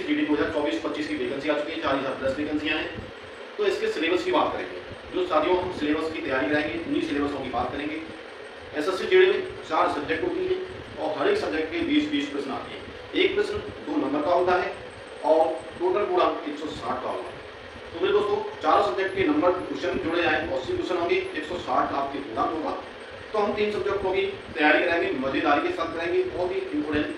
GD 2024-25 की vacancy आ चुकी है, 40,000+ वैकेंसियाँ हैं। तो इसके सिलेबस की बात करेंगे। जो साथियों हम सिलेबस की तैयारी कराएंगे उन्हीं सिलेबसों की बात करेंगे। एसएससी जीडी में 4 सब्जेक्ट होती हैं और हर एक सब्जेक्ट के 20-20 प्रश्न आते हैं। एक प्रश्न 2 नंबर का होता है और टोटल पूर्णांक 160 का होगा। तो मेरे दोस्तों, चारों सब्जेक्ट के नंबर क्वेश्चन जुड़े जाए 80 क्वेश्चन होंगे, 160 आपके पूर्णांक होगा। तो हम 3 सब्जेक्टों की तैयारी कराएंगे, मजेदारी के साथ कराएंगे, बहुत ही इंपोर्टेंट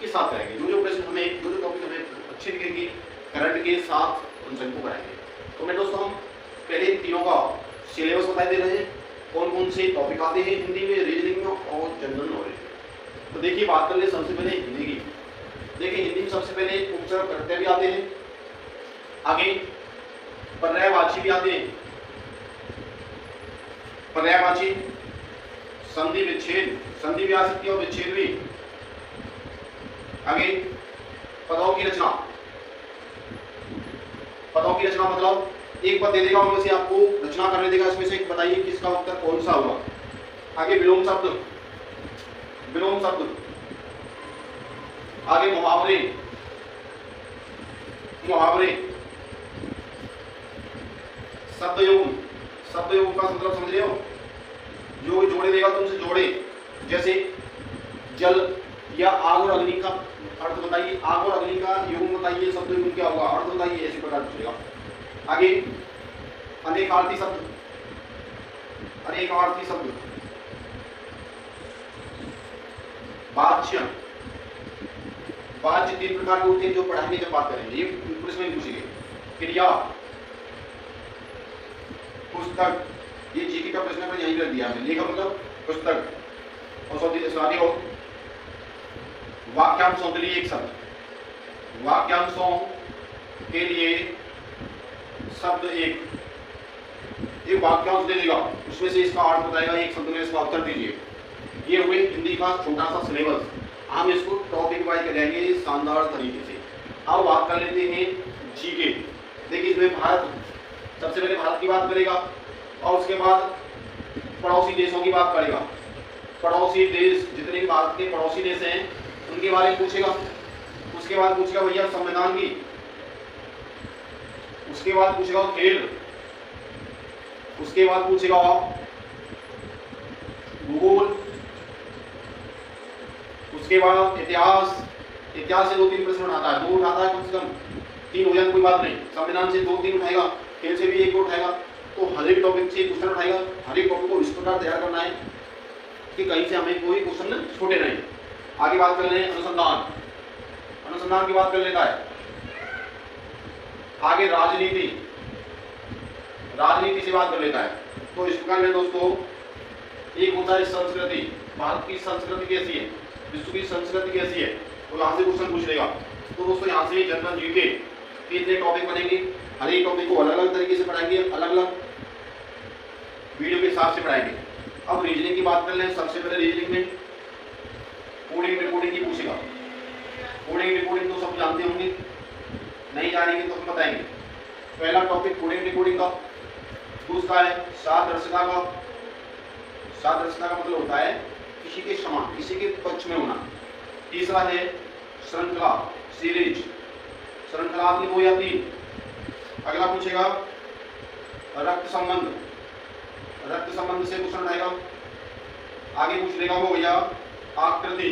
के साथ कराएंगे। जो प्रश्न हमें, जो टॉपिक हमें अच्छे दिखेंगे करंट के साथ उन सबको कराएंगे। तो मेरे दोस्तों, हम पहले इन तीनों का सिलेबस बता दे रहे हैं, कौन कौन से टॉपिक आते हैं हिंदी में, रीजनिंग में और जनरल नॉलेज। तो देखिए, बात कर ले सबसे पहले हिंदी की। देखिए, हिंदी में सबसे पहले उपचार प्रत्यय भी आते हैं, आगे पर्यायवाची भी आते हैं, पर्यायवाची, संधि विच्छेद, संधि भी आ सकती है और विच्छेद भी। आगे पदों की रचना, पदों की रचना मतलब एक पद दे देगा, उनमें से आपको रचना करने देगा, इसमें से एक बताइए किसका उत्तर कौन सा होगा। आगे विलोम शब्द, विलोम शब्द। आगे मुहावरे, मुहावरे। शब्द योग, शब्द योग का मतलब समझ रहे हो, जो जोड़े देगा तुमसे जोड़े, जैसे जल या आग और अग्नि का अर्थ बताइए, आग और अग्नि का योग बताइए, शब्द योग क्या होगा, अर्थ बताइए, ऐसे प्रकार पूछेगा। आगे अनेकार्थी शब्द, अनेकार्थी शब्द। वाच्य, वाच्य 3 प्रकार के होते हैं जो पढ़ाएंगे जब बात करेंगे, ये प्रश्न में पूछेंगे। क्रिया, पुस्तक, ये जीके का प्रश्न पर यहीं रख दिया हमने, लेखक मतलब पुस्तक। और आगे हो वाक्यांशों के लिए एक शब्द, वाक्यांशों के लिए शब्द एक वाक्यांश दे देगा, उसमें से इसका अर्थ बताएगा, एक शब्द में इसका उत्तर दीजिए। ये हुए हिंदी का छोटा सा सिलेबस। हम इसको टॉपिक वाइज करेंगे शानदार तरीके से। अब बात कर लेते हैं जीके। देखिए, इसमें भारत, सबसे पहले भारत की बात करेगा और उसके बाद पड़ोसी देशों की बात करेगा। पड़ोसी देश, जितने भारत के पड़ोसी देश हैं उनके बारे में पूछेगा। उसके बाद पूछेगा भैया संविधान की, उसके बाद पूछेगा खेल, उसके बाद पूछेगा भूगोल, उसके बाद इतिहास। इतिहास से 2-3 प्रश्न उठाता है, 2 उठाता है कम से कम, 3 हो जाए कोई बात नहीं। संविधान से 2-3 उठाएगा, खेल से भी 1 उठाएगा। तो हर एक टॉपिक से क्वेश्चन उठाएगा। हर एक टॉपिक को इस प्रकार तैयार करना है कि कहीं से हमें कोई क्वेश्चन छूटे नहीं। आगे बात कर लें अनुसंधान, अनुसंधान की बात कर लेता है। आगे राजनीति, राजनीति से बात कर लेता है। तो इस प्रकार में दोस्तों, एक होता है संस्कृति, भारत की संस्कृति कैसी है, विश्व की संस्कृति कैसी है, तो यहाँ से क्वेश्चन पूछ लेगा। तो दोस्तों, यहाँ से जनरल जीके के इतने टॉपिक बनेंगे। हर एक टॉपिक को अलग अलग तरीके से पढ़ाएंगे, अलग अलग वीडियो के हिसाब से पढ़ाएंगे। अब रीजनिंग की बात कर लें। सबसे पहले रीजनिंग में कोडिंग रिपोर्टिंग की पूछेगा। कोडिंग रिपोर्टिंग तो सब जानते होंगे, नहीं जानेंगे तो हम बताएंगे। पहला टॉपिक कोडिंग रिपोर्टिंग का। दूसरा है सादृश्यता का। सादृश्यता का मतलब होता है किसी के समान, किसी के पक्ष में होना। तीसरा है श्रृंखला, सीरीज। श्रृंखला आपकी 2 या 3। अगला पूछेगा रक्त संबंध, रक्त संबंध से क्वेश्चन आएगा। आगे पूछ लेगा वो भैया आकृति,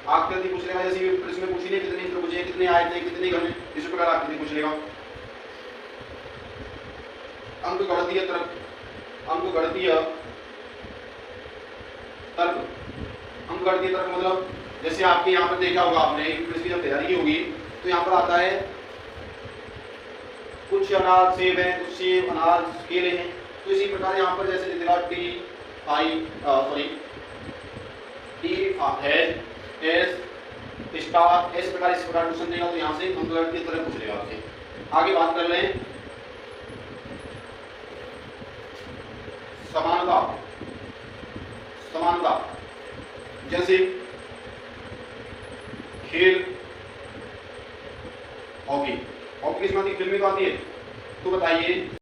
आकृति पूछ लेगा। जैसे प्रश्न में पूछ ले कितने त्रिभुज हैं, कितने आयत हैं, कितने घन हैं, इस प्रकार आकृति पूछ लेगा। अंक गणितीय तर्क, अंक गणितीय तर्क। अंक गणितीय तर्क मतलब जैसे आपके यहाँ पर देखा होगा आपने, प्रश्न की जब तैयारी होगी तो यहाँ पर आता है कुछ अनाज सेब है, कुछ सेब अनाज केले हैं। तो इसी प्रकार यहाँ पर जैसे लिखेगा इस प्रकार क्वेश्चन देगा। तो यहाँ से अंक गणितीय तर्क पूछ लेगा आपसे। आगे बात कर लें समानता, समानता जैसे खेल, हॉकी। हॉकी किस में आती है, फिल्म में तो आती है। तो बताइए